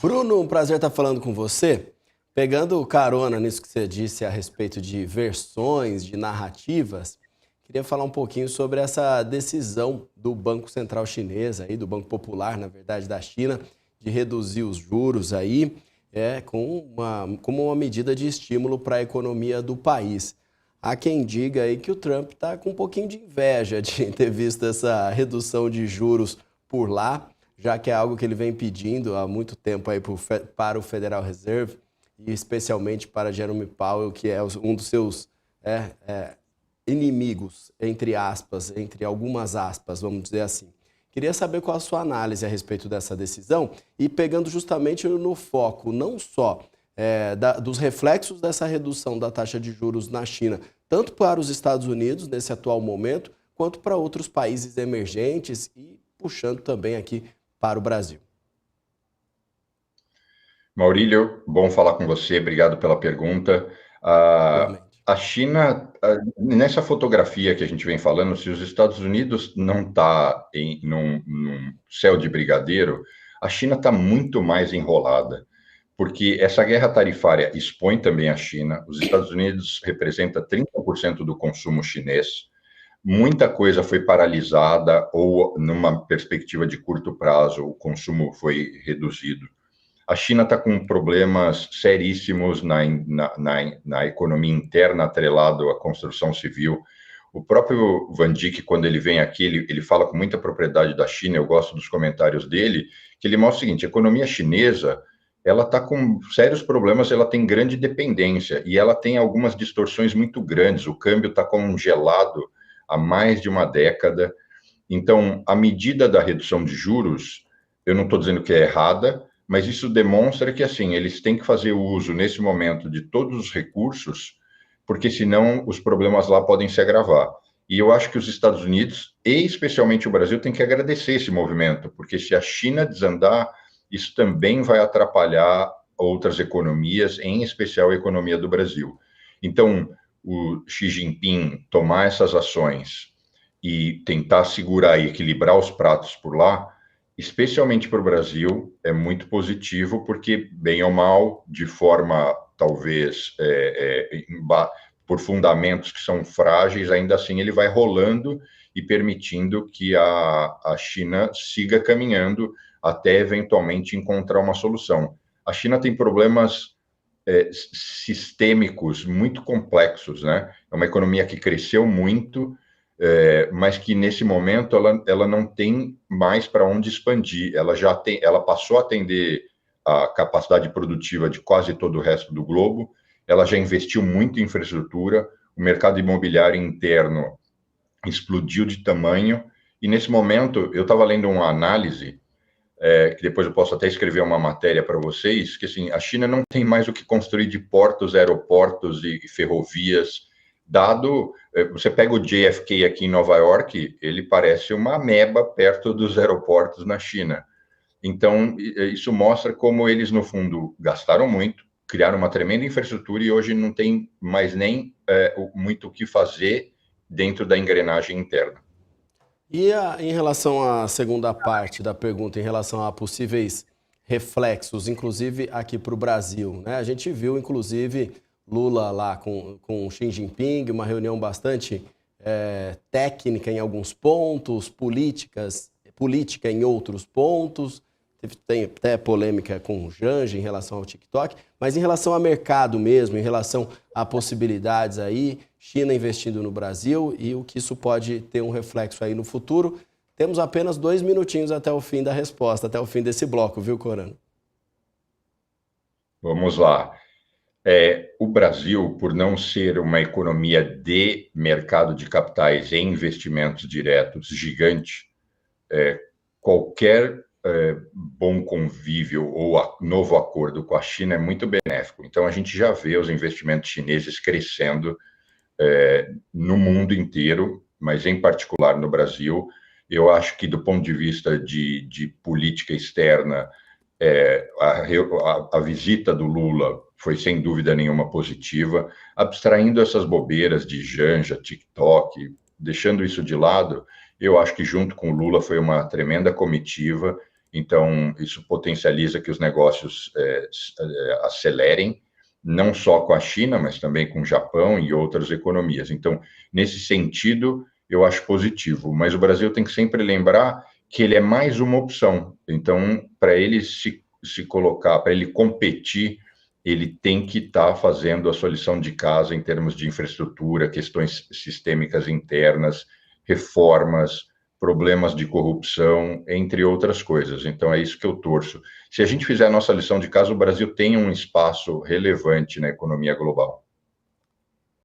Bruno, um prazer estar falando com você. Pegando carona nisso que você disse a respeito de versões, de narrativas, queria falar um pouquinho sobre essa decisão do Banco Central Chinês, aí, do Banco Popular, na verdade, da China, de reduzir os juros aí, como uma medida de estímulo para a economia do país. Há quem diga aí que o Trump está com um pouquinho de inveja de ter visto essa redução de juros por lá, já que é algo que ele vem pedindo há muito tempo aí para o Federal Reserve, e especialmente para Jerome Powell, que é um dos seus é, é, inimigos, entre aspas, entre algumas aspas, vamos dizer assim. Queria saber qual a sua análise a respeito dessa decisão e pegando justamente no foco não só dos reflexos dessa redução da taxa de juros na China, tanto para os Estados Unidos nesse atual momento, quanto para outros países emergentes e puxando também aqui para o Brasil. Maurílio, bom falar com você, obrigado pela pergunta. Igualmente. A China, nessa fotografia que a gente vem falando, se os Estados Unidos não está num céu de brigadeiro, a China está muito mais enrolada, porque essa guerra tarifária expõe também a China. Os Estados Unidos representa 30% do consumo chinês. Muita coisa foi paralisada ou, numa perspectiva de curto prazo, o consumo foi reduzido. A China está com problemas seríssimos na economia interna, atrelado à construção civil. O próprio Van Dijk, quando ele vem aqui, ele fala com muita propriedade da China, eu gosto dos comentários dele, que ele mostra o seguinte: a economia chinesa ela está com sérios problemas, ela tem grande dependência e ela tem algumas distorções muito grandes. O câmbio está congelado há mais de uma década. Então, a medida da redução de juros, eu não estou dizendo que é errada, mas isso demonstra que, assim, eles têm que fazer uso, nesse momento, de todos os recursos, porque senão os problemas lá podem se agravar. E eu acho que os Estados Unidos, e especialmente o Brasil, têm que agradecer esse movimento, porque se a China desandar, isso também vai atrapalhar outras economias, em especial a economia do Brasil. Então, o Xi Jinping tomar essas ações e tentar segurar e equilibrar os pratos por lá, especialmente para o Brasil, é muito positivo, porque, bem ou mal, de forma talvez por fundamentos que são frágeis, ainda assim ele vai rolando e permitindo que a China siga caminhando até eventualmente encontrar uma solução. A China tem problemas sistêmicos muito complexos, né? É uma economia que cresceu muito, mas que nesse momento ela não tem mais para onde expandir. Ela passou a atender a capacidade produtiva de quase todo o resto do globo. Ela já investiu muito em infraestrutura. O mercado imobiliário interno explodiu de tamanho. E nesse momento eu estava lendo uma análise que depois eu posso até escrever uma matéria para vocês, que assim, a China não tem mais o que construir de portos, aeroportos e ferrovias, dado, você pega o JFK aqui em Nova York, ele parece uma ameba perto dos aeroportos na China. Então, isso mostra como eles, no fundo, gastaram muito, criaram uma tremenda infraestrutura e hoje não tem mais nem muito o que fazer dentro da engrenagem interna. Em relação à segunda parte da pergunta, em relação a possíveis reflexos, inclusive aqui para o Brasil, né? A gente viu, inclusive, Lula lá com Xi Jinping, uma reunião bastante técnica em alguns pontos, política em outros pontos. Tem até polêmica com o Janja em relação ao TikTok, mas em relação ao mercado mesmo, em relação a possibilidades aí, China investindo no Brasil e o que isso pode ter um reflexo aí no futuro. Temos apenas 2 minutinhos até o fim da resposta, até o fim desse bloco, viu, Corano? Vamos lá. O Brasil, por não ser uma economia de mercado de capitais e investimentos diretos gigante, qualquer bom convívio ou novo acordo com a China é muito benéfico. Então, a gente já vê os investimentos chineses crescendo no mundo inteiro, mas em particular no Brasil. Eu acho que, do ponto de vista de política externa, a visita do Lula foi, sem dúvida nenhuma, positiva, abstraindo essas bobeiras de Janja, TikTok, deixando isso de lado. Eu acho que, junto com o Lula, foi uma tremenda comitiva. Então, isso potencializa que os negócios acelerem, não só com a China, mas também com o Japão e outras economias. Então, nesse sentido, eu acho positivo. Mas o Brasil tem que sempre lembrar que ele é mais uma opção. Então, para ele se colocar, para ele competir, ele tem que estar fazendo a sua lição de casa em termos de infraestrutura, questões sistêmicas internas, reformas, problemas de corrupção, entre outras coisas. Então, é isso que eu torço. Se a gente fizer a nossa lição de casa, o Brasil tem um espaço relevante na economia global.